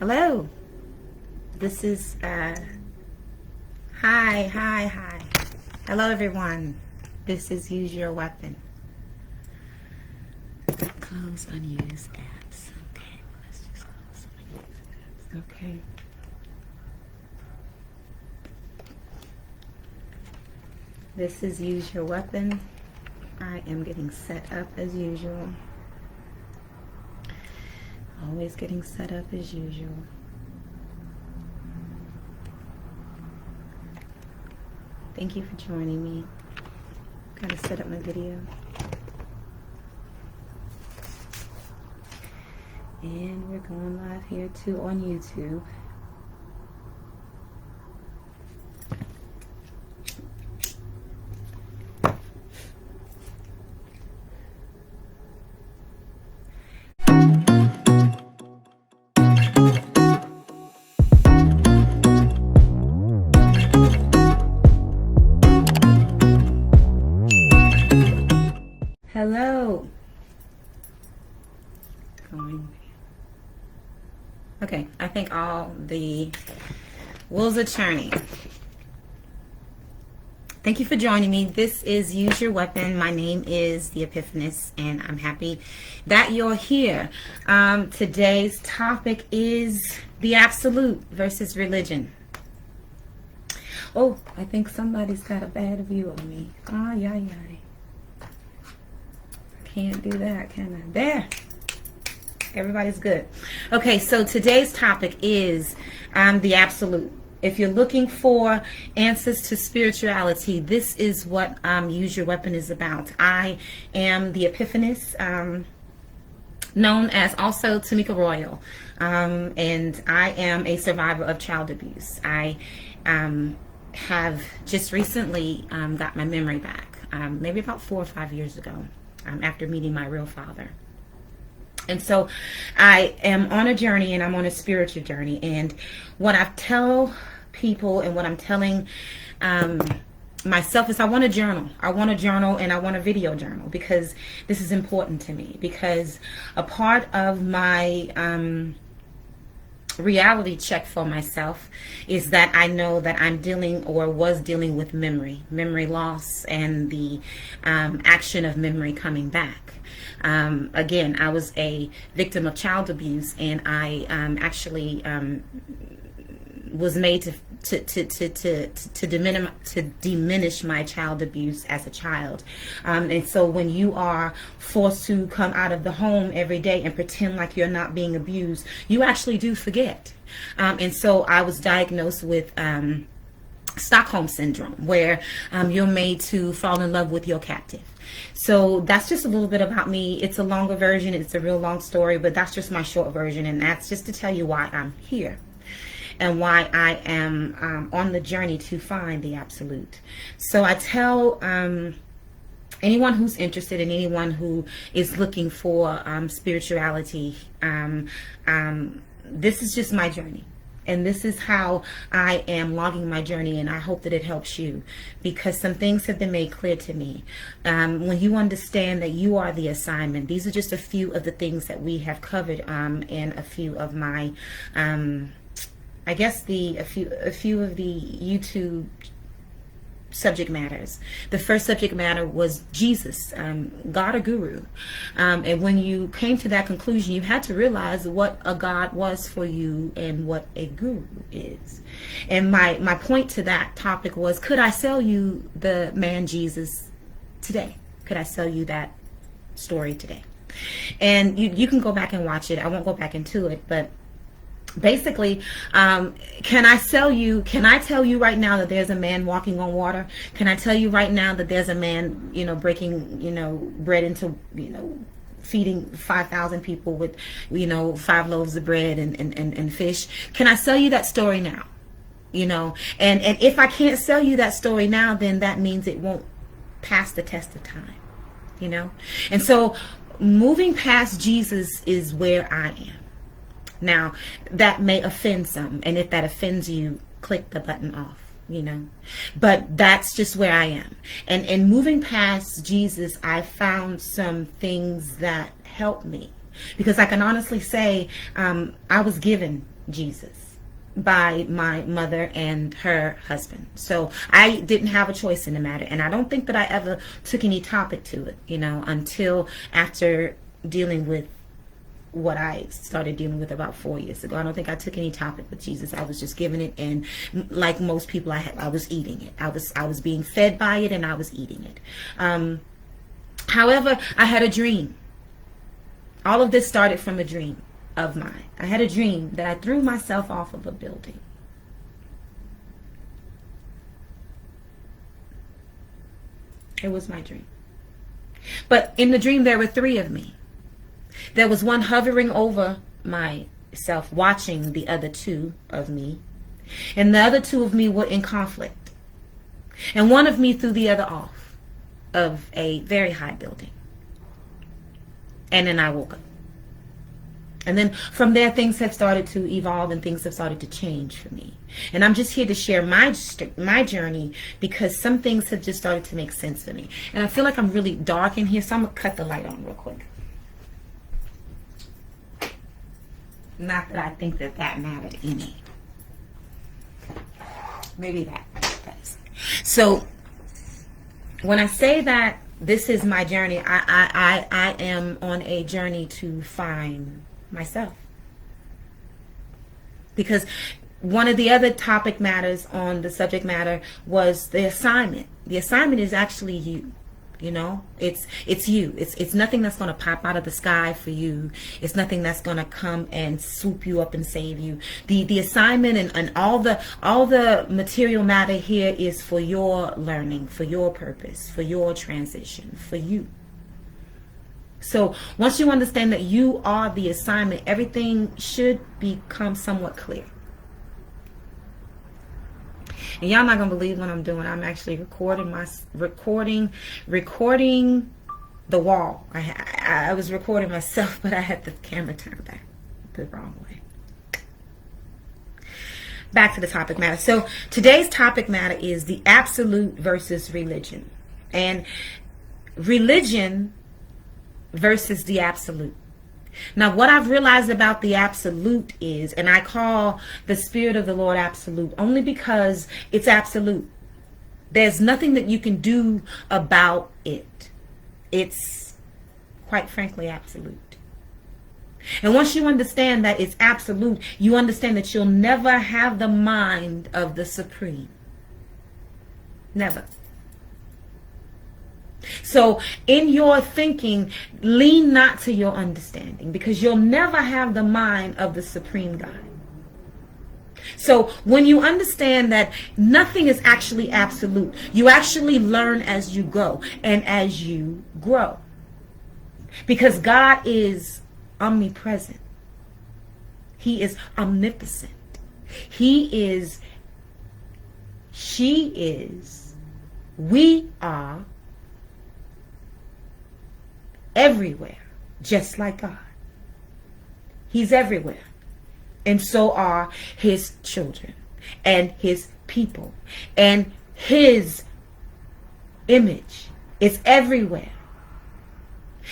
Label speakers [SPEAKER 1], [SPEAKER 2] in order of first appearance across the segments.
[SPEAKER 1] Hello. This is hi. Hello everyone. This is Use Your Weapon. Close unused apps. Okay, let's just close unused apps. Okay. This is Use Your Weapon. I am getting set up as usual. Always getting set up as usual. Thank you for joining me. Gotta set up my video. And we're going live here too on YouTube. Hello. Okay, I think all the wheels are turning. Thank you for joining me. This is Use Your Weapon. My name is The Epiphanist, and I'm happy that you're here. Today's topic is the absolute versus religion. Oh, I think somebody's got a bad view of me. Yeah. Can't do that, can I? There. Everybody's good. Okay, so today's topic is the absolute. If you're looking for answers to spirituality, this is what Use Your Weapon is about. I am the Epiphanist, known as also Tamika Royal, and I am a survivor of child abuse. I have just recently got my memory back, maybe about 4 or 5 years ago. After meeting my real father. And so I am on a journey, and I'm on a spiritual journey. And what I tell people and what I'm telling myself is I want a journal. I want a journal, and I want a video journal, because this is important to me. Because a part of my reality check for myself is that I know that I'm dealing or was dealing with memory loss, and the action of memory coming back. Again, I was a victim of child abuse, and I actually was made to diminish my child abuse as a child. And so when you are forced to come out of the home every day and pretend like you're not being abused, you actually do forget. And so I was diagnosed with Stockholm syndrome, where you're made to fall in love with your captive. So that's just a little bit about me. It's a longer version. It's a real long story, but that's just my short version. And that's just to tell you why I'm here and why I am on the journey to find the absolute. So I tell anyone who's interested and anyone who is looking for spirituality, this is just my journey. And this is how I am logging my journey, and I hope that it helps you, because some things have been made clear to me. When you understand that you are the assignment, these are just a few of the things that we have covered in a few of my, I guess a few of the YouTube subject matters. The first subject matter was Jesus, God or guru. And when you came to that conclusion, you had to realize what a God was for you and what a guru is. And my point to that topic was, could I sell you the man Jesus today? Could I sell you that story today? And you can go back and watch it. I won't go back into it, but basically, can I tell you right now that there's a man walking on water? Can I tell you right now that there's a man, breaking, bread into, feeding 5,000 people with, 5 loaves of bread and fish? Can I sell you that story now? And if I can't sell you that story now, then that means it won't pass the test of time, And so moving past Jesus is where I am. Now, that may offend some, and if that offends you, click the button off, But that's just where I am. And in moving past Jesus, I found some things that helped me. Because I can honestly say I was given Jesus by my mother and her husband. So I didn't have a choice in the matter. And I don't think that I ever took any topic to it, until after dealing with what I started dealing with about 4 years ago. I don't think I took any topic with Jesus. I was just giving it, and like most people, I was eating it. I was being fed by it, and I was eating it. However, I had a dream. All of this started from a dream of mine. I had a dream that I threw myself off of a building. It was my dream. But in the dream, there were 3 of me. There was one hovering over myself, watching the other 2 of me. And the other 2 of me were in conflict. And one of me threw the other off of a very high building. And then I woke up. And then from there, things have started to evolve and things have started to change for me. And I'm just here to share my journey, because some things have just started to make sense for me. And I feel like I'm really dark in here, so I'm going to cut the light on real quick. Not that I think that mattered any. Maybe that does. So when I say that this is my journey, I am on a journey to find myself. Because one of the other topic matters on the subject matter was the assignment. The assignment is actually you. It's you. It's nothing that's going to pop out of the sky for you. It's nothing that's going to come and swoop you up and save you. The assignment and all the material matter here is for your learning, for your purpose, for your transition, for you. So once you understand that you are the assignment, everything should become somewhat clear. And y'all not gonna believe what I'm doing. I'm actually recording the wall. I was recording myself, but I had the camera turned back the wrong way. Back to the topic matter. So today's topic matter is the absolute versus religion, and religion versus the absolute. Now, what I've realized about the absolute is, and I call the Spirit of the Lord absolute only because it's absolute. There's nothing that you can do about it. It's, quite frankly, absolute. And once you understand that it's absolute, you understand that you'll never have the mind of the Supreme. Never. So in your thinking, lean not to your understanding, because you'll never have the mind of the Supreme God. So when you understand that nothing is actually absolute, you actually learn as you go and as you grow. Because God is omnipresent. He is omnipotent. He is, she is, we are everywhere, just like God. He's everywhere. And so are his children and his people. And his image is everywhere.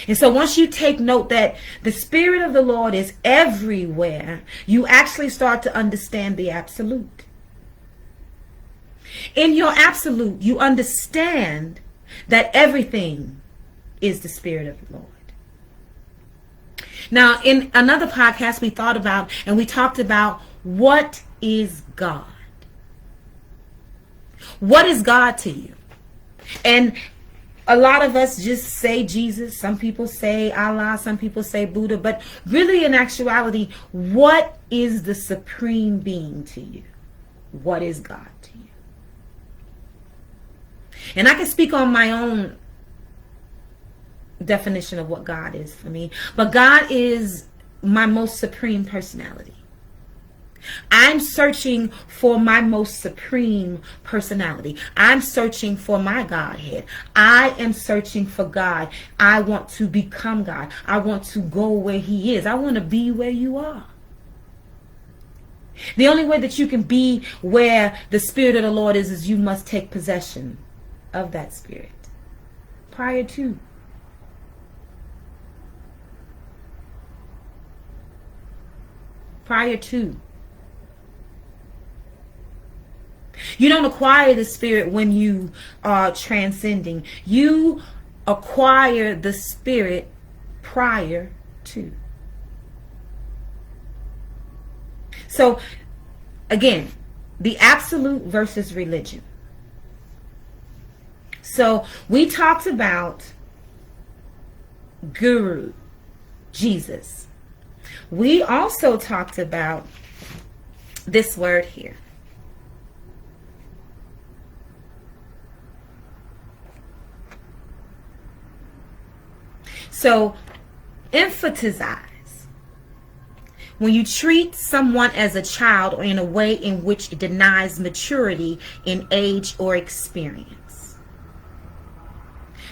[SPEAKER 1] And so once you take note that the Spirit of the Lord is everywhere, you actually start to understand the absolute. In your absolute, you understand that everything is the Spirit of the Lord. Now, in another podcast, we thought about and we talked about what is God? What is God to you? And a lot of us just say Jesus. Some people say Allah. Some people say Buddha. But really, in actuality, what is the supreme being to you? What is God to you? And I can speak on my own definition of what God is for me. But God is my most supreme personality. I'm searching for my most supreme personality. I'm searching for my Godhead. I am searching for God. I want to become God. I want to go where he is. I want to be where you are. The only way that you can be where the Spirit of the Lord is you must take possession of that Spirit. Prior to. You don't acquire the Spirit when you are transcending. You acquire the Spirit prior to. So, again, the absolute versus religion. So, we talked about Guru, Jesus. We also talked about this word here. So, emphasize. When you treat someone as a child or in a way in which it denies maturity in age or experience.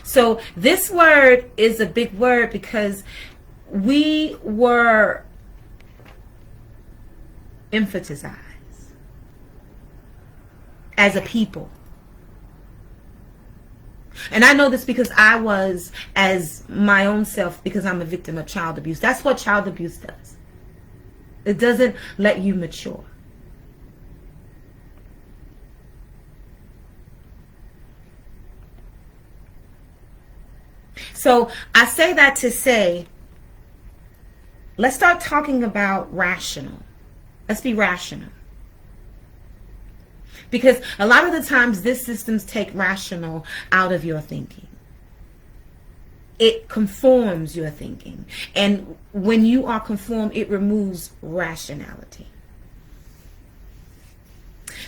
[SPEAKER 1] So this word is a big word because we were emphasized as a people. And I know this because I was, as my own self, because I'm a victim of child abuse. That's what child abuse does. It doesn't let you mature. So I say that to say, let's start talking about rational. Let's be rational. Because a lot of the times these systems take rational out of your thinking. It conforms your thinking. And when you are conformed, it removes rationality.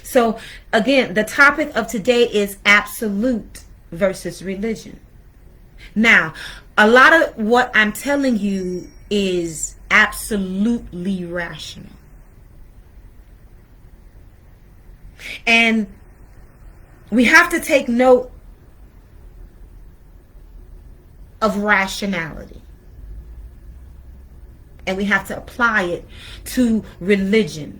[SPEAKER 1] So again, the topic of today is absolute versus religion. Now, a lot of what I'm telling you is absolutely rational. And we have to take note of rationality. And we have to apply it to religion.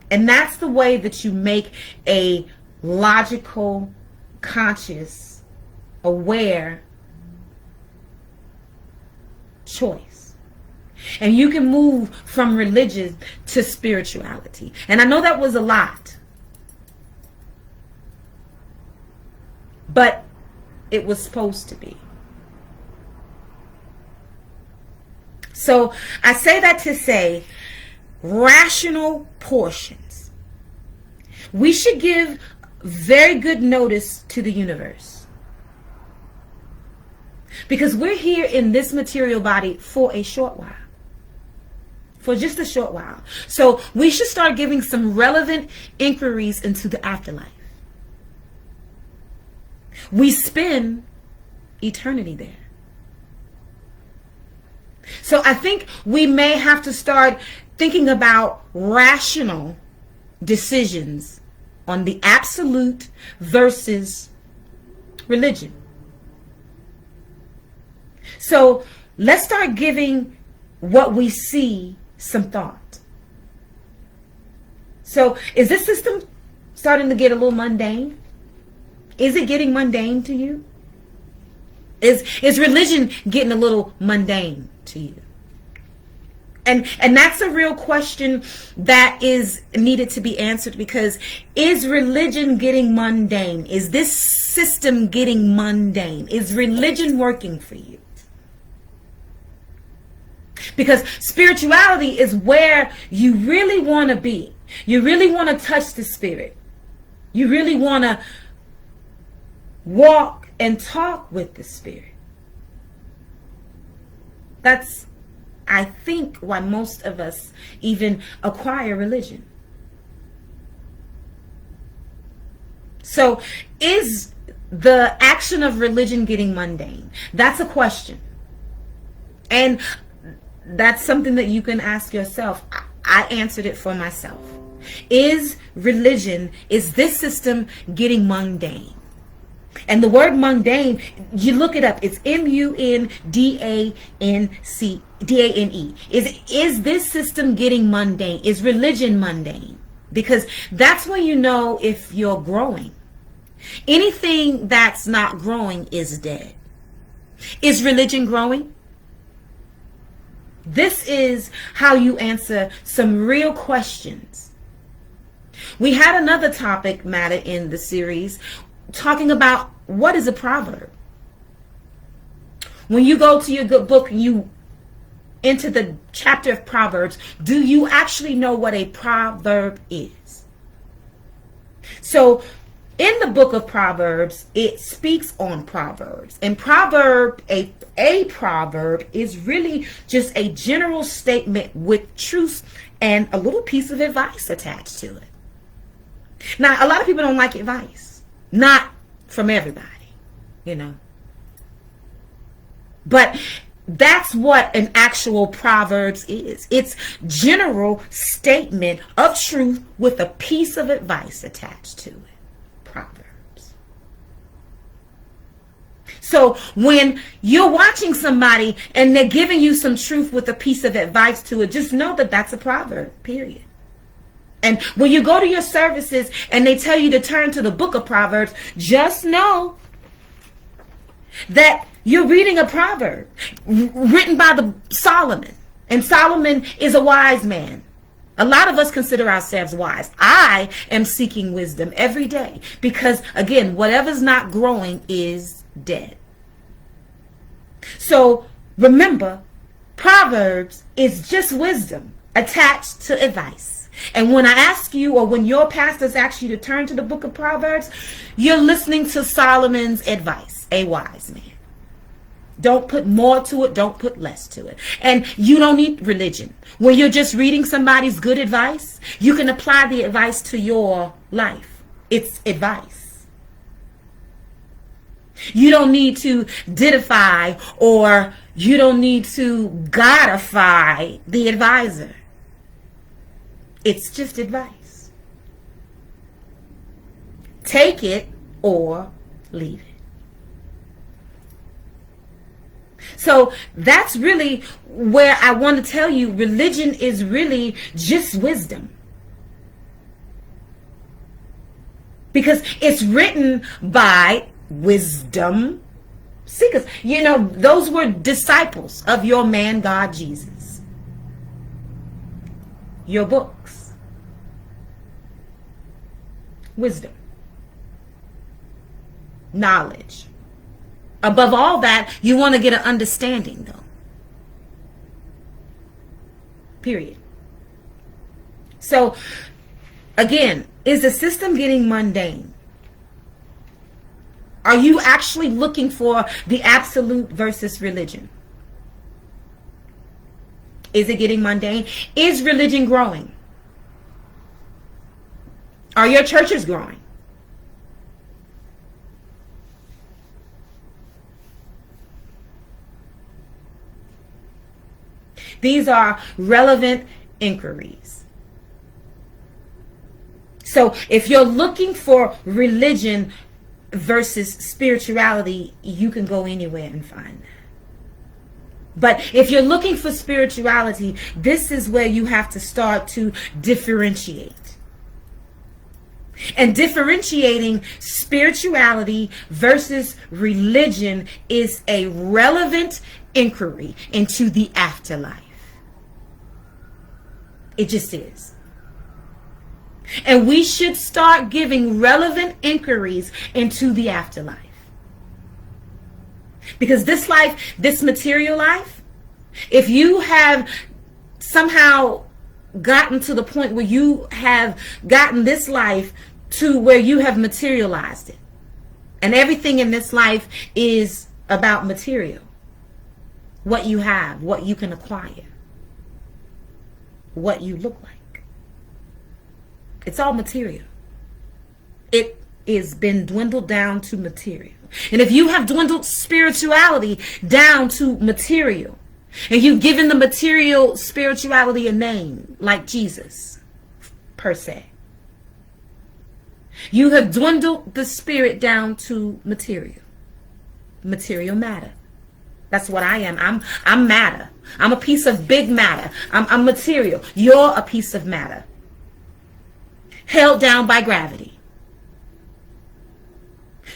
[SPEAKER 1] And that's the way that you make a logical, conscious, aware choice. And you can move from religion to spirituality. And I know that was a lot. But it was supposed to be. So I say that to say rational portions. We should give very good notice to the universe. Because we're here in this material body for a short while. For just a short while. So we should start giving some relevant inquiries into the afterlife. We spend eternity there. So I think we may have to start thinking about rational decisions on the absolute versus religion. So let's start giving what we see some thought. So is this system starting to get a little mundane? Is it getting mundane to you? Is religion getting a little mundane to you? And that's a real question that is needed to be answered, because is religion getting mundane? Is this system getting mundane? Is religion working for you? Because spirituality is where you really want to be. You really want to touch the spirit. You really want to walk and talk with the spirit. That's, I think, why most of us even acquire religion. So is the action of religion getting mundane? That's a question. And that's something that you can ask yourself. I answered it for myself. Is religion, is this system getting mundane? And the word mundane, you look it up. It's MUNDANE. Is this system getting mundane? Is religion mundane? Because that's when you know if you're growing. Anything that's not growing is dead. Is religion growing? This is how you answer some real questions We had another topic matter in the series talking about what is a proverb. When you go to your good book and you enter the chapter of Proverbs, do you actually know what a proverb is? So in the book of Proverbs, it speaks on proverbs. And a proverb is really just a general statement with truth and a little piece of advice attached to it. Now, a lot of people don't like advice. Not from everybody, you know. But that's what an actual Proverbs is. It's general statement of truth with a piece of advice attached to it. Proverbs. So when you're watching somebody and they're giving you some truth with a piece of advice to it, just know that that's a proverb, period. And when you go to your services and they tell you to turn to the book of Proverbs, just know that you're reading a proverb written by Solomon. And Solomon is a wise man. A lot of us consider ourselves wise. I am seeking wisdom every day because, again, whatever's not growing is dead. So remember, Proverbs is just wisdom attached to advice. And when I ask you, or when your pastors ask you to turn to the book of Proverbs, you're listening to Solomon's advice, a wise man. Don't put more to it. Don't put less to it. And you don't need religion. When you're just reading somebody's good advice, you can apply the advice to your life. It's advice. You don't need to didify, or you don't need to godify the advisor. It's just advice. Take it or leave it. So that's really where I want to tell you, religion is really just wisdom. Because it's written by wisdom seekers. You know, those were disciples of your man, God, Jesus. Your books. Wisdom. Knowledge. Above all that, you want to get an understanding, though. Period. So, again, is the system getting mundane? Are you actually looking for the absolute versus religion? Is it getting mundane? Is religion growing? Are your churches growing? These are relevant inquiries. So if you're looking for religion versus spirituality, you can go anywhere and find that. But if you're looking for spirituality, this is where you have to start to differentiate. And differentiating spirituality versus religion is a relevant inquiry into the afterlife. It just is. And we should start giving relevant inquiries into the afterlife. Because this life, this material life, if you have somehow gotten to the point where you have gotten this life to where you have materialized it, and everything in this life is about material, what you have, what you can acquire, what you look like. It's all material. It is been dwindled down to material. And if you have dwindled spirituality down to material, and you've given the material spirituality a name, like Jesus, per se, you have dwindled the spirit down to material matter. That's what I am. I'm matter. I'm a piece of big matter. I'm material. You're a piece of matter, held down by gravity.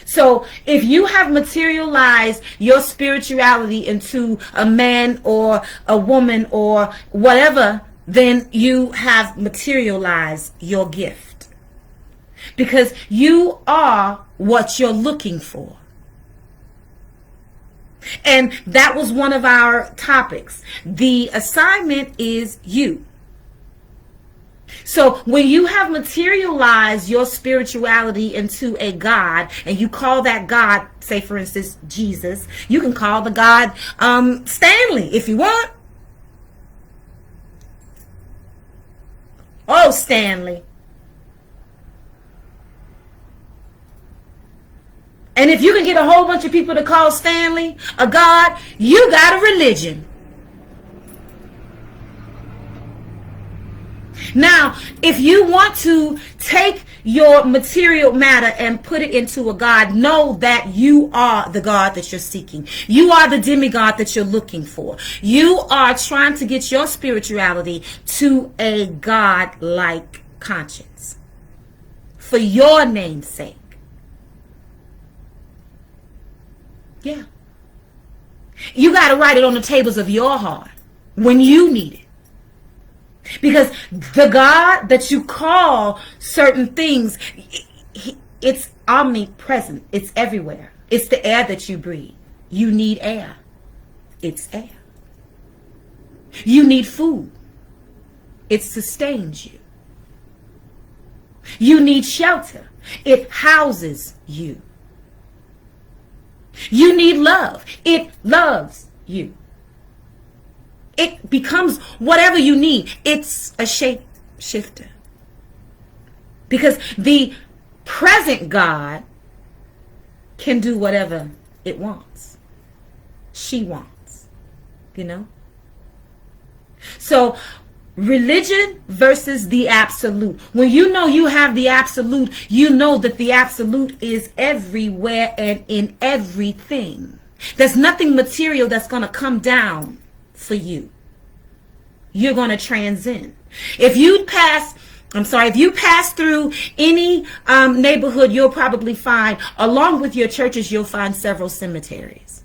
[SPEAKER 1] So if you have materialized your spirituality into a man or a woman or whatever, then you have materialized your gift. because you are what you're looking for. And that was one of our topics. The assignment is you. So when you have materialized your spirituality into a God, and you call that God, say for instance, Jesus, you can call the God Stanley if you want. Oh, Stanley. And if you can get a whole bunch of people to call Stanley a God, you got a religion. Now, if you want to take your material matter and put it into a God, know that you are the God that you're seeking. You are the demigod that you're looking for. You are trying to get your spirituality to a God-like conscience for your name's sake. Yeah. You got to write it on the tables of your heart when you need it. Because the God that you call certain things, it's omnipresent. It's everywhere. It's the air that you breathe. You need air. It's air. You need food. It sustains you. You need shelter. It houses you. You need love. It loves you. It becomes whatever you need. It's a shape shifter. Because the present God can do whatever it wants. She wants. You know? So, religion versus the absolute. When you know you have the absolute, you know that the absolute is everywhere and in everything. There's nothing material that's going to come down for you. You're going to transcend. If you pass through any neighborhood, you'll probably find, along with your churches, you'll find several cemeteries.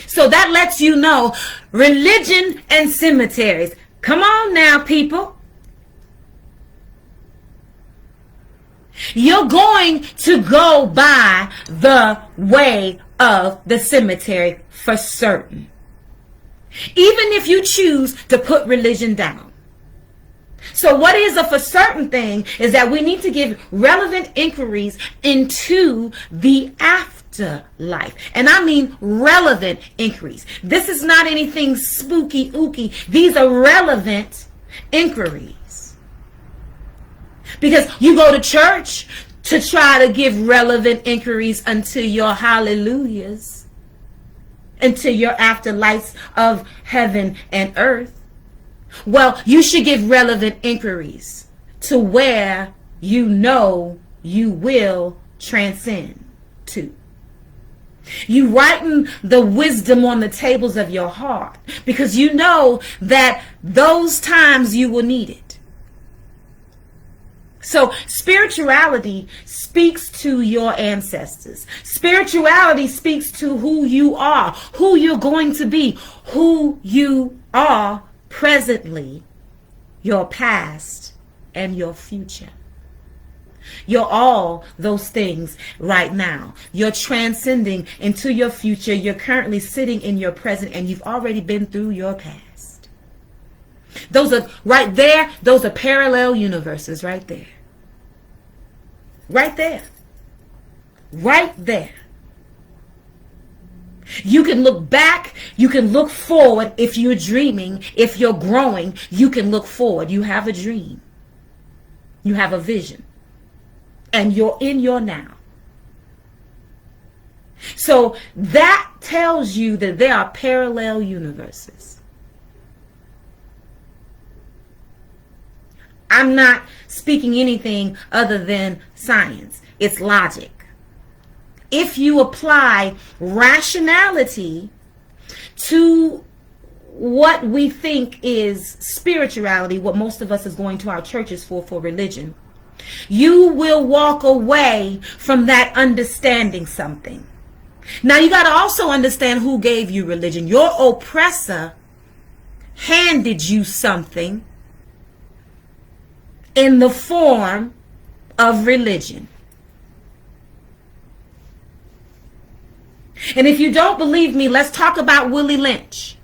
[SPEAKER 1] So that lets you know religion and cemeteries. Come on now, people. You're going to go by the way of the cemetery for certain. Even if you choose to put religion down. So what is a for certain thing is that we need to give relevant inquiries into the afterlife. And I mean relevant inquiries. This is not anything spooky ooky. These are relevant inquiries. Because you go to church to try to give relevant inquiries unto your hallelujahs, unto your afterlives of heaven and earth. Well, you should give relevant inquiries to where you know you will transcend to. You writing the wisdom on the tables of your heart because you know that those times you will need it. So spirituality speaks to your ancestors. Spirituality speaks to who you are, who you're going to be, who you are presently, your past, and your future. You're all those things right now. You're transcending into your future. You're currently sitting in your present, and you've already been through your past. Those are right there. Those are parallel universes right there. Right there. Right there. You can look back. You can look forward if you're dreaming. If you're growing, you can look forward. You have a dream. You have a vision. And you're in your now. So that tells you that there are parallel universes. I'm not speaking anything other than science. It's logic. If you apply rationality to what we think is spirituality, what most of us is going to our churches for religion, you will walk away from that understanding something. Now you got to also understand who gave you religion. Your oppressor handed you something in the form of religion. And if you don't believe me, let's talk about Willie Lynch.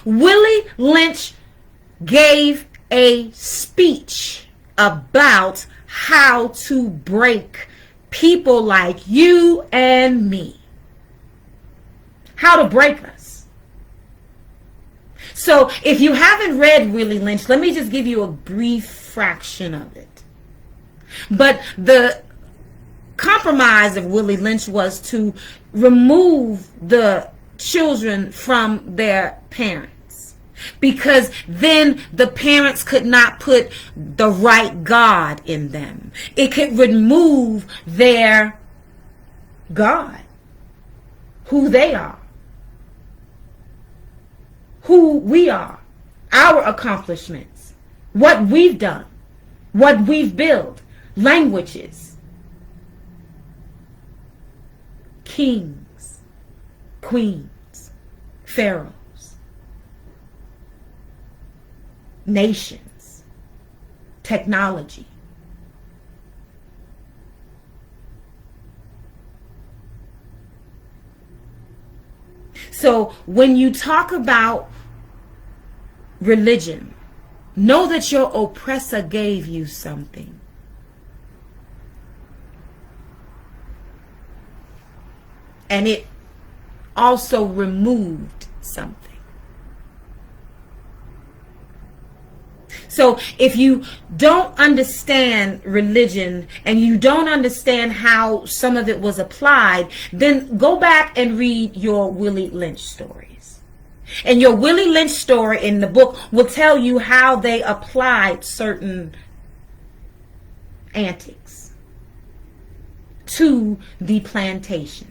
[SPEAKER 1] Willie Lynch gave a speech about how to break people like you and me. How to break us. So if you haven't read Willie Lynch, let me just give you a brief fraction of it. But the compromise of Willie Lynch was to remove the children from their parents, because then the parents could not put the right God in them. It could remove their God, who they are, who we are, our accomplishments, what we've done, what we've built, languages, kings, queens, pharaohs, nations, technology. So when you talk about religion, know that your oppressor gave you something. And it also removed something. So if you don't understand religion and you don't understand how some of it was applied, then go back and read your Willie Lynch stories. And your Willie Lynch story in the book will tell you how they applied certain antics to the plantation.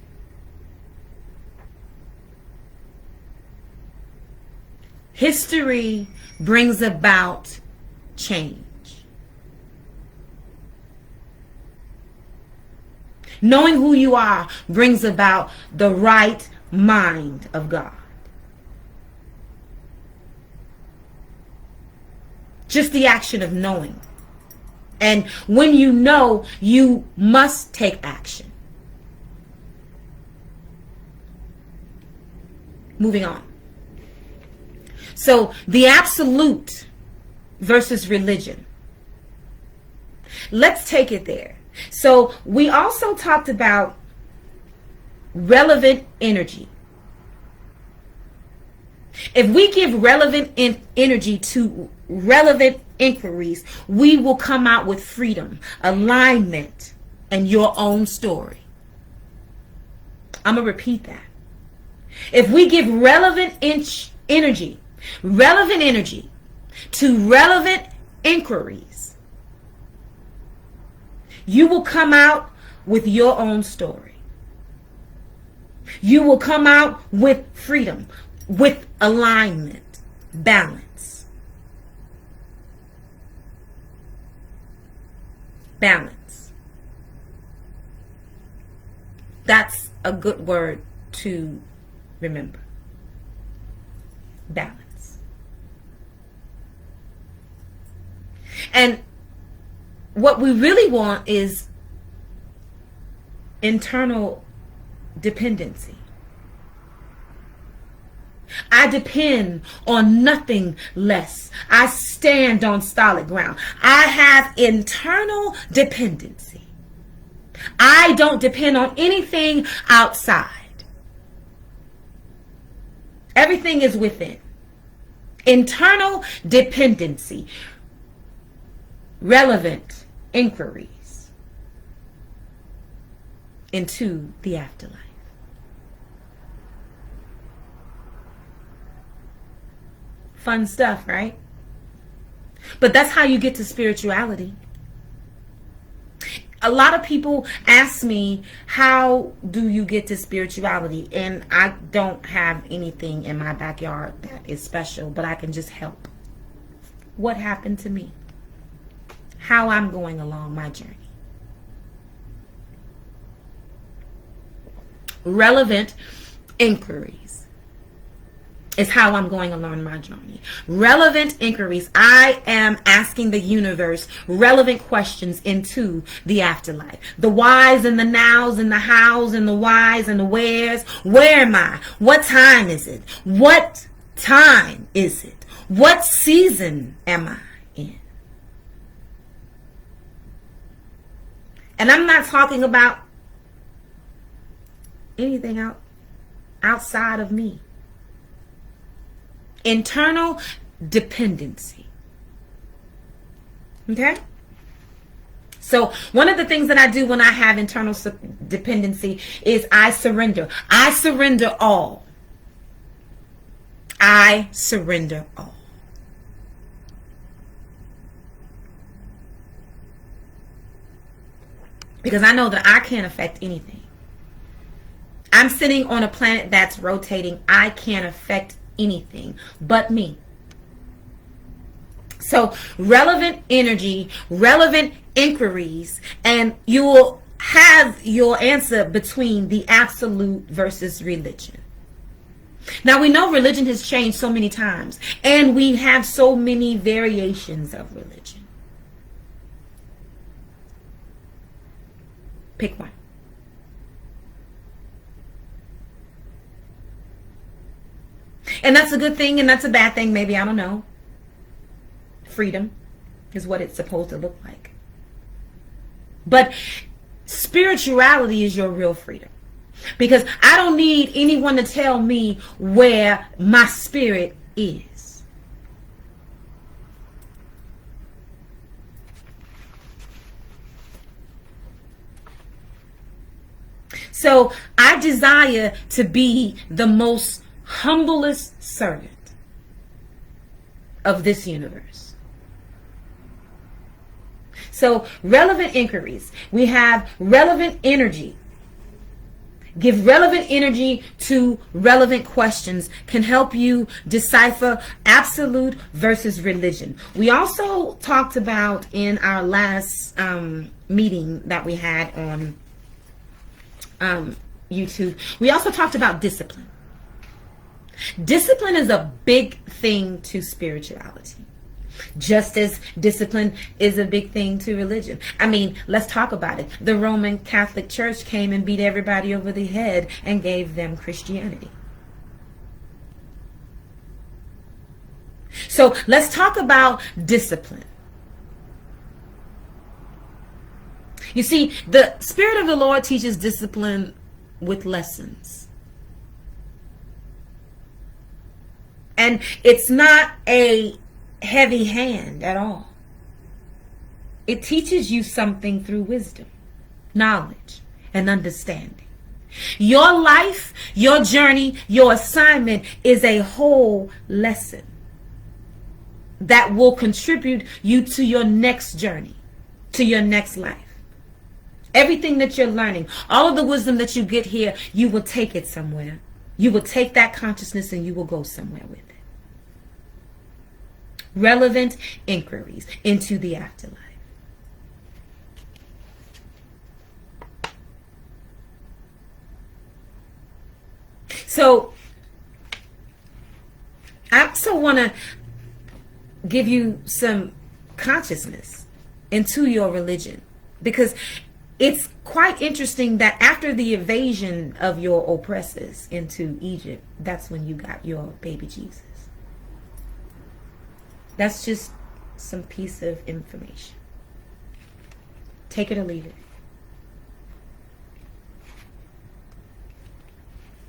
[SPEAKER 1] History brings about change. Knowing who you are brings about the right mind of God. Just the action of knowing. And when you know, you must take action. Moving on. So the absolute versus religion. Let's take it there. So we also talked about relevant energy. If we give relevant energy to relevant inquiries, we will come out with freedom, alignment, and your own story. I'm going to repeat that. If we give relevant energy to relevant inquiries, you will come out with your own story. You will come out with freedom, with alignment, balance. Balance. That's a good word to remember. Balance. And what we really want is internal dependency. I depend on nothing less. I stand on solid ground. I have internal dependency. I don't depend on anything outside. Everything is within. Internal dependency. Relevant inquiries into the afterlife. Fun stuff, right? But that's how you get to spirituality. A lot of people ask me, how do you get to spirituality? And I don't have anything in my backyard that is special, but I can just help. What happened to me? How I'm going along my journey. Relevant inquiries. is how I'm going along my journey. Relevant inquiries. I am asking the universe relevant questions into the afterlife. The whys and the nows and the hows and the whys and the wheres. Where am I? What time is it? What time is it? What season am I in? And I'm not talking about anything outside of me. Internal dependency. Okay? So one of the things that I do when I have internal dependency is I surrender. I surrender all. I surrender all. Because I know that I can't affect anything. I'm sitting on a planet that's rotating. I can't affect anything but me. So relevant energy, relevant inquiries, and you will have your answer between the absolute versus religion. Now we know religion has changed so many times, and we have so many variations of religion. Pick one. And that's a good thing and that's a bad thing, maybe, I don't know. Freedom is what it's supposed to look like. But spirituality is your real freedom. Because I don't need anyone to tell me where my spirit is. So I desire to be the most humblest servant of this universe. So relevant inquiries. We have relevant energy. Give relevant energy to relevant questions can help you decipher absolute versus religion. We also talked about in our last meeting that we had on YouTube, we also talked about discipline. Discipline is a big thing to spirituality, just as discipline is a big thing to religion. I mean, let's talk about it. The Roman Catholic Church came and beat everybody over the head and gave them Christianity. So let's talk about discipline. You see, the Spirit of the Lord teaches discipline with lessons. And it's not a heavy hand at all. It teaches you something through wisdom, knowledge, and understanding. Your life, your journey, your assignment is a whole lesson that will contribute you to your next journey, to your next life. Everything that you're learning, all of the wisdom that you get here, you will take it somewhere. You will take that consciousness and you will go somewhere with it. Relevant inquiries into the afterlife. So, I also want to give you some consciousness into your religion, because it's quite interesting that after the invasion of your oppressors into Egypt, that's when you got your baby Jesus. That's just some piece of information. Take it or leave it.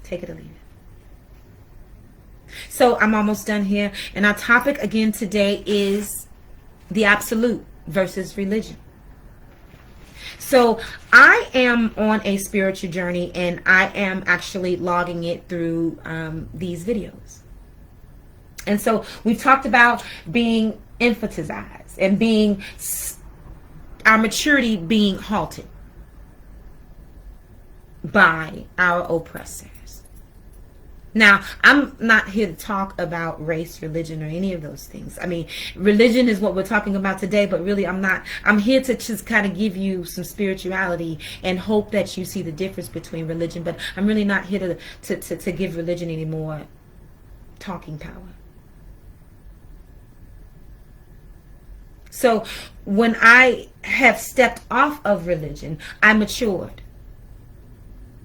[SPEAKER 1] Take it or leave it. So I'm almost done here. And our topic again today is the absolute versus religion. So I am on a spiritual journey, and I am actually logging it through these videos. And so we've talked about being emphasized and being our maturity being halted by our oppressors. Now, I'm not here to talk about race, religion, or any of those things. I mean, religion is what we're talking about today, but really I'm here to just kind of give you some spirituality and hope that you see the difference between religion. But I'm really not here to give religion any more talking power. So when I have stepped off of religion, I matured.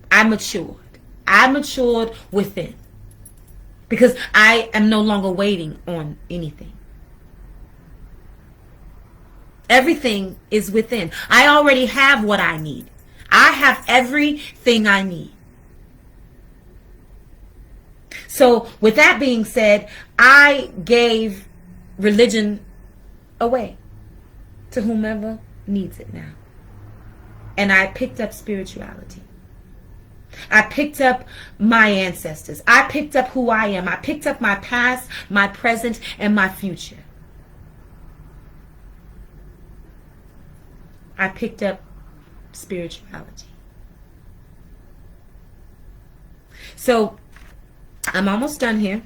[SPEAKER 1] I matured within. Because I am no longer waiting on anything. Everything is within. I already have what I need. I have everything I need. So with that being said, I gave religion away to whomever needs it now. And I picked up spirituality. I picked up my ancestors. I picked up who I am. I picked up my past, my present, and my future. I picked up spirituality. So I'm almost done here.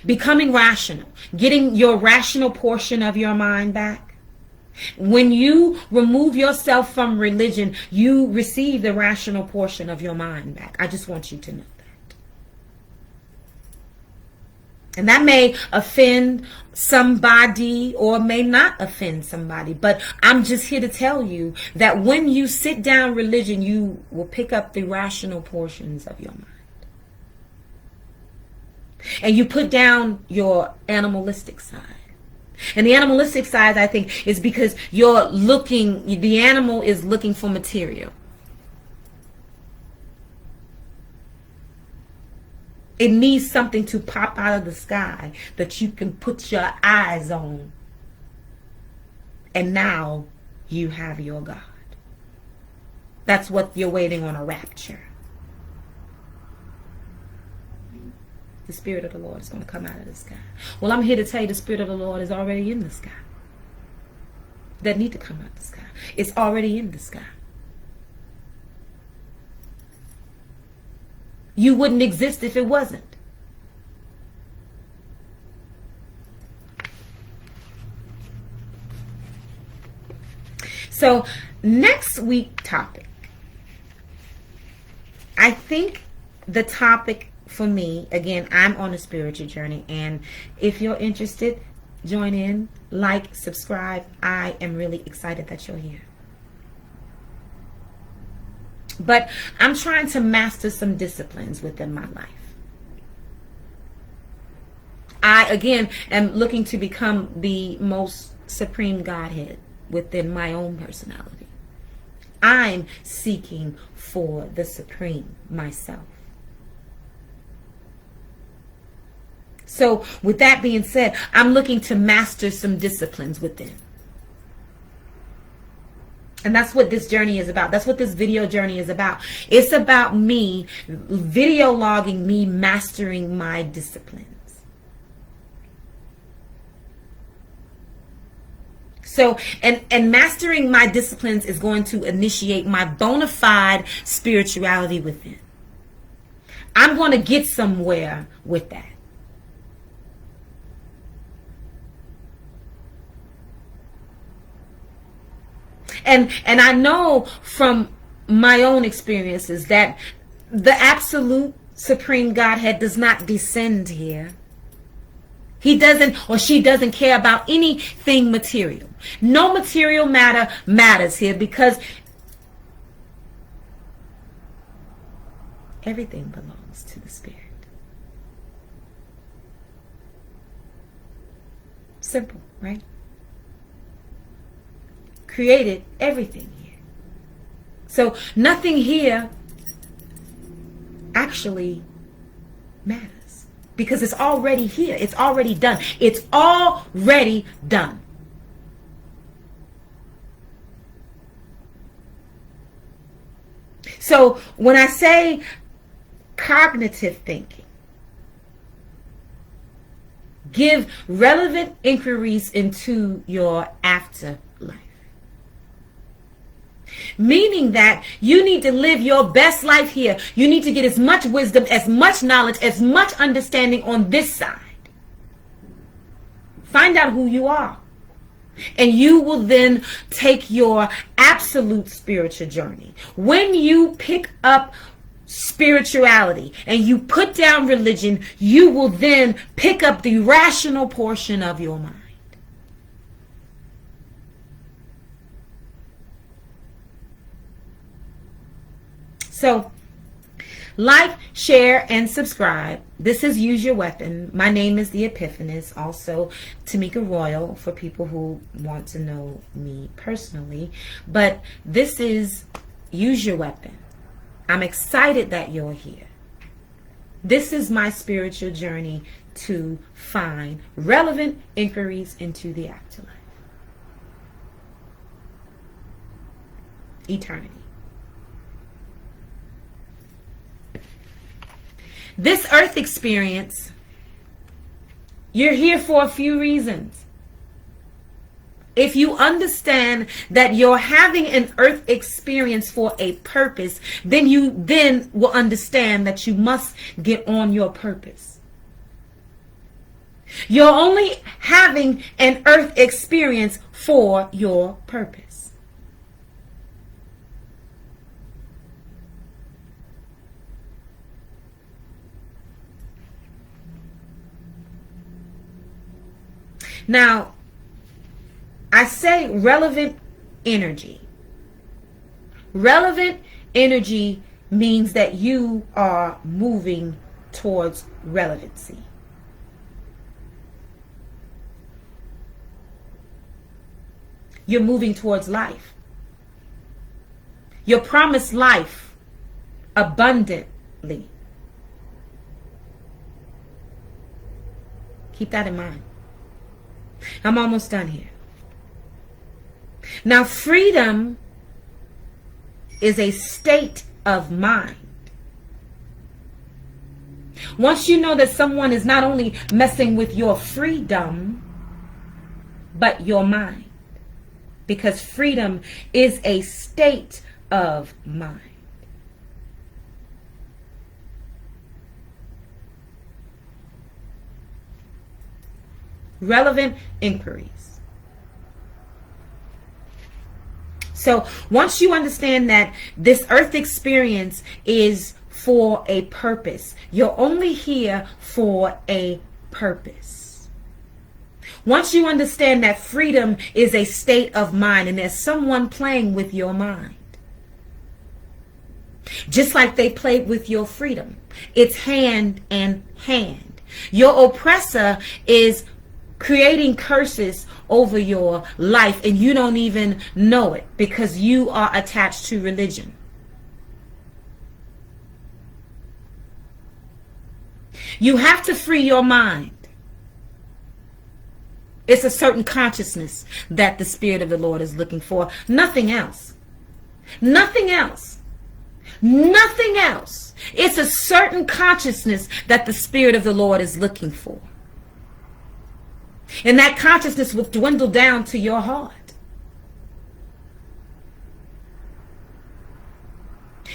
[SPEAKER 1] Becoming rational. Getting your rational portion of your mind back. When you remove yourself from religion, you receive the rational portion of your mind back. I just want you to know that. And that may offend somebody or may not offend somebody. But I'm just here to tell you that when you sit down religion, you will pick up the rational portions of your mind. And you put down your animalistic side. And the animalistic side, I think, is because the animal is looking for material. It needs something to pop out of the sky that you can put your eyes on. And now you have your God. That's what you're waiting on, a rapture. The Spirit of the Lord is going to come out of the sky. Well, I'm here to tell you the Spirit of the Lord is already in the sky. Doesn't need to come out of the sky. It's already in the sky. You wouldn't exist if it wasn't. So, next week's topic. I think the topic for me, again, I'm on a spiritual journey, and if you're interested, join in, like, subscribe. I am really excited that you're here. But I'm trying to master some disciplines within my life. I, again, am looking to become the most supreme Godhead within my own personality. I'm seeking for the supreme myself. So, with that being said, I'm looking to master some disciplines within. And that's what this journey is about. That's what this video journey is about. It's about me video logging me mastering my disciplines. So, and mastering my disciplines is going to initiate my bona fide spirituality within. I'm going to get somewhere with that. And I know from my own experiences that the absolute supreme Godhead does not descend here. He doesn't, or she doesn't care about anything material. No material matter matters here, because everything belongs to the Spirit. Simple, right? Created everything here. So nothing here actually matters, because it's already here. It's already done. It's already done. So when I say cognitive thinking, give relevant inquiries into your afterlife. Meaning that you need to live your best life here. You need to get as much wisdom, as much knowledge, as much understanding on this side. Find out who you are. And you will then take your absolute spiritual journey. When you pick up spirituality and you put down religion, you will then pick up the rational portion of your mind. So, like, share, and subscribe. This is Use Your Weapon. My name is The Epiphanist, also Tamika Royal for people who want to know me personally. But this is Use Your Weapon. I'm excited that you're here. This is my spiritual journey to find relevant inquiries into the afterlife. Eternity. This earth experience, you're here for a few reasons. If you understand that you're having an earth experience for a purpose, then you then will understand that you must get on your purpose. You're only having an earth experience for your purpose. Now, I say relevant energy. Relevant energy means that you are moving towards relevancy. You're moving towards life. You're promised life abundantly. Keep that in mind. I'm almost done here. Now, freedom is a state of mind. Once you know that someone is not only messing with your freedom, but your mind, because freedom is a state of mind. Relevant inquiries. So once you understand that this earth experience is for a purpose, you're only here for a purpose. Once you understand that freedom is a state of mind and there's someone playing with your mind, just like they played with your freedom, it's hand in hand. Your oppressor is creating curses over your life and you don't even know it because you are attached to religion. You have to free your mind. It's a certain consciousness that the Spirit of the Lord is looking for. Nothing else. Nothing else. Nothing else. It's a certain consciousness that the Spirit of the Lord is looking for. And that consciousness will dwindle down to your heart.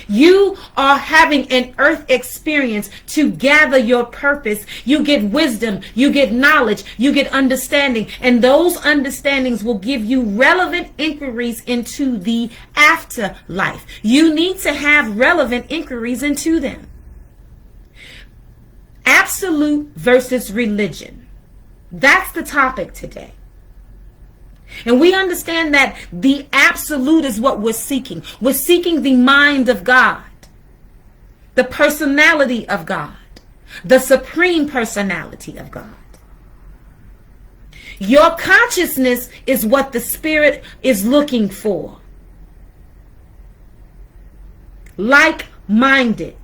[SPEAKER 1] You are having an earth experience to gather your purpose. You get wisdom, you get knowledge, you get understanding, and those understandings will give you relevant inquiries into the afterlife. You need to have relevant inquiries into them. Absolute versus religion. That's the topic today. And we understand that the absolute is what we're seeking. We're seeking the mind of God, the personality of God, the supreme personality of God. Your consciousness is what the Spirit is looking for. Like-minded.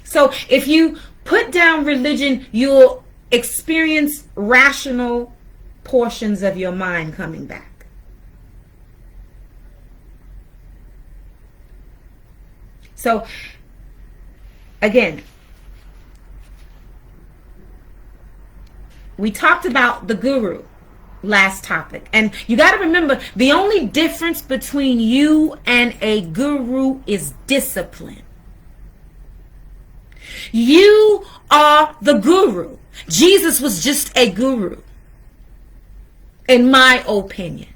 [SPEAKER 1] So if you put down religion, you'll experience rational portions of your mind coming back. So, again, we talked about the guru last topic. And you got to remember, the only difference between you and a guru is discipline. You are the guru. Jesus was just a guru, in my opinion.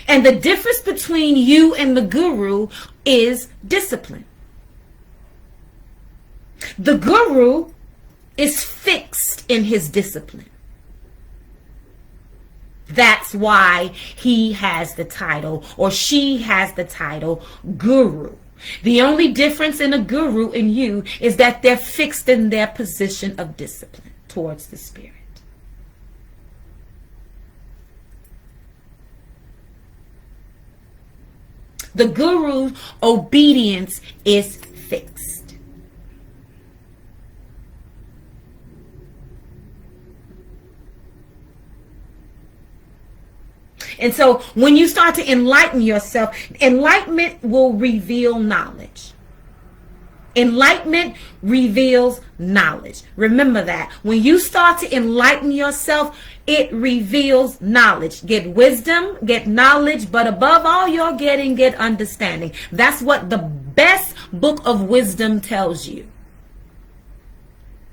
[SPEAKER 1] And the difference between you and the guru is discipline. The guru is fixed in his discipline. That's why he has the title, or she has the title, guru. The only difference in a guru and you is that they're fixed in their position of discipline towards the spirit. The guru's obedience is fixed. And so when you start to enlighten yourself, enlightenment will reveal knowledge. Enlightenment reveals knowledge. Remember that. When you start to enlighten yourself, it reveals knowledge. Get wisdom, get knowledge, but above all you're getting, get understanding. That's what the best book of wisdom tells you.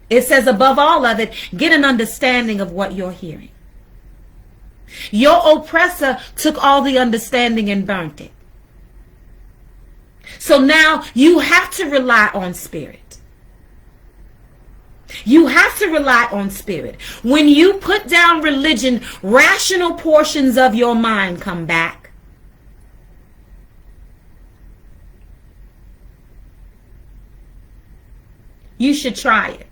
[SPEAKER 1] It says above all of it, get an understanding of what you're hearing. Your oppressor took all the understanding and burnt it. So now you have to rely on spirit. You have to rely on spirit. When you put down religion, rational portions of your mind come back. You should try it.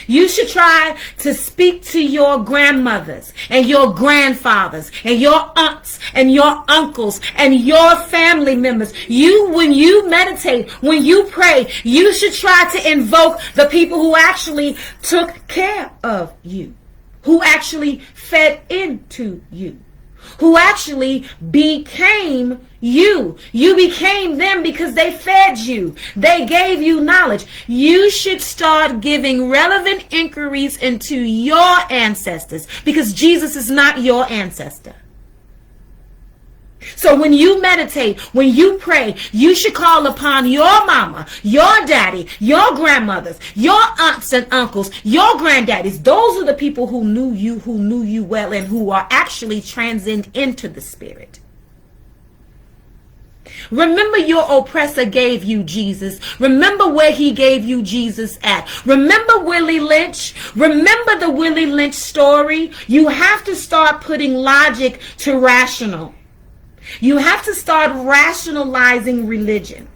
[SPEAKER 1] You should try to speak to your grandmothers and your grandfathers and your aunts and your uncles and your family members. When you meditate, when you pray, you should try to invoke the people who actually took care of you, who actually fed into you, who actually became you. You became them because they fed you. They gave you knowledge. You should start giving relevant inquiries into your ancestors, because Jesus is not your ancestor. So when you meditate, when you pray, you should call upon your mama, your daddy, your grandmothers, your aunts and uncles, your granddaddies. Those are the people who knew you well, and who are actually transcend into the spirit. Remember, your oppressor gave you Jesus. Remember where he gave you Jesus at. Remember Willie Lynch. Remember the Willie Lynch story. You have to start putting logic to rational. You have to start rationalizing religion.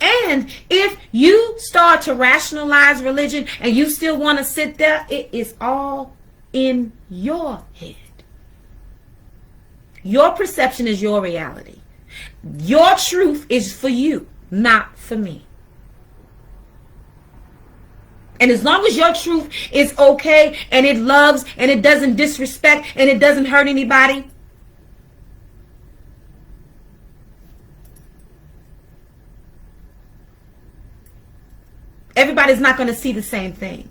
[SPEAKER 1] And if you start to rationalize religion and you still want to sit there, it is all in your head. Your perception is your reality. Your truth is for you, not for me. And as long as your truth is okay and it loves and it doesn't disrespect and it doesn't hurt anybody, everybody's not going to see the same thing.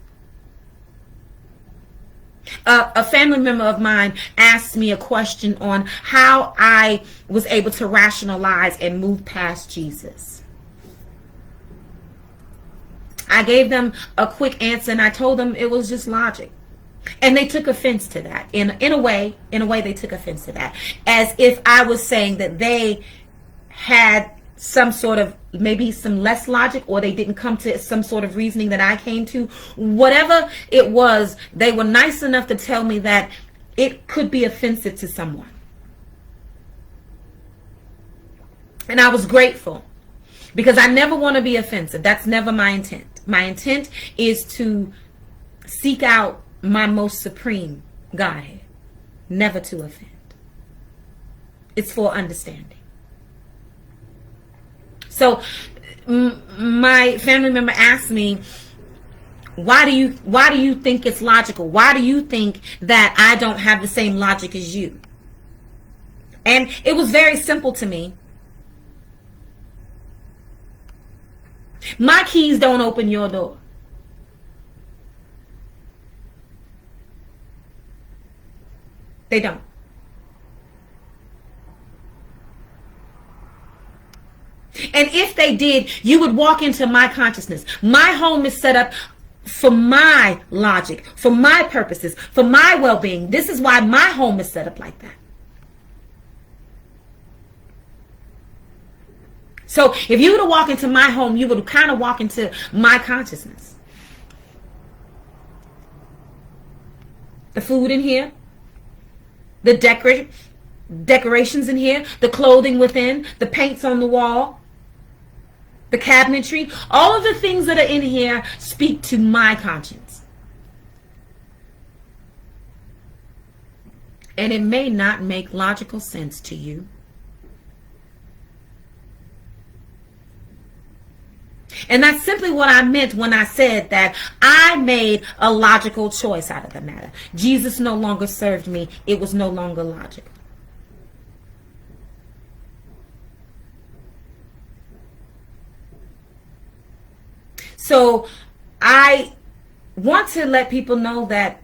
[SPEAKER 1] A family member of mine asked me a question on how I was able to rationalize and move past Jesus. I gave them a quick answer and I told them it was just logic. And they took offense to that. In a way they took offense to that. As if I was saying that they had some sort of, maybe some less logic, or they didn't come to some sort of reasoning that I came to. Whatever it was, they were nice enough to tell me that it could be offensive to someone. And I was grateful, because I never want to be offensive. That's never my intent. My intent is to seek out my most supreme Godhead, never to offend. It's for understanding. So my family member asked me, why do you think it's logical? Why do you think that I don't have the same logic as you? And it was very simple to me. My keys don't open your door. They don't. And if they did, you would walk into my consciousness. My home is set up for my logic, for my purposes, for my well-being. This is why my home is set up like that. So if you were to walk into my home, you would kind of walk into my consciousness. The food in here, the decorations in here, the clothing within, the paints on the wall, the cabinetry, all of the things that are in here speak to my conscience. And it may not make logical sense to you. And that's simply what I meant when I said that I made a logical choice out of the matter. Jesus no longer served me. It was no longer logical. So I want to let people know that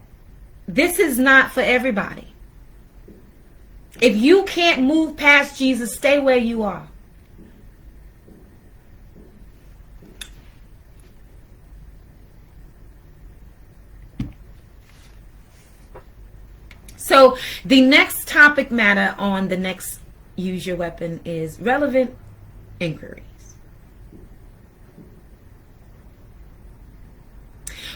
[SPEAKER 1] this is not for everybody. If you can't move past Jesus, stay where you are. So the next topic matter on the next Use Your Weapon is relevant inquiries.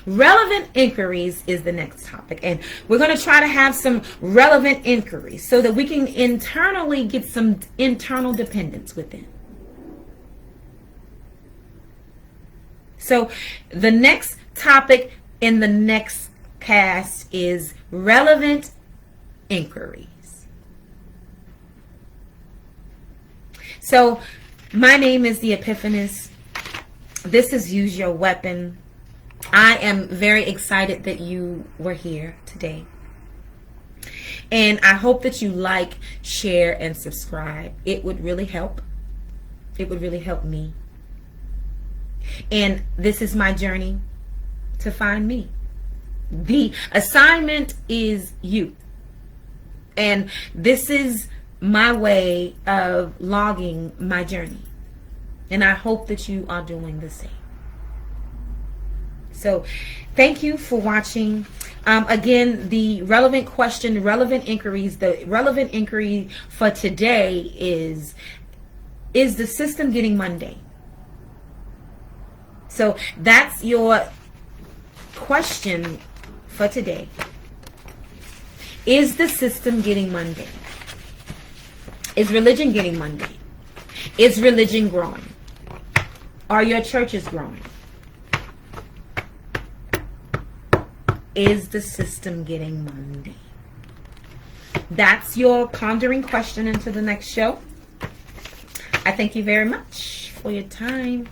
[SPEAKER 1] Relevant inquiries is the next topic, and we're going to try to have some relevant inquiries so that we can internally get some internal dependence within. So the next topic in the next cast is relevant inquiries. So my name is the Epiphanist. This is Use Your Weapon. I am very excited that you were here today. And I hope that you like, share, and subscribe. It would really help. It would really help me. And this is my journey to find me. The assignment is you. And this is my way of logging my journey. And I hope that you are doing the same. So thank you for watching. Again, the relevant question, relevant inquiries, the relevant inquiry for today is the system getting mundane? So that's your question for today. Is the system getting mundane? Is religion getting mundane? Is religion growing? Are your churches growing? Is the system getting mundane? That's your pondering question into the next show. I thank you very much for your time.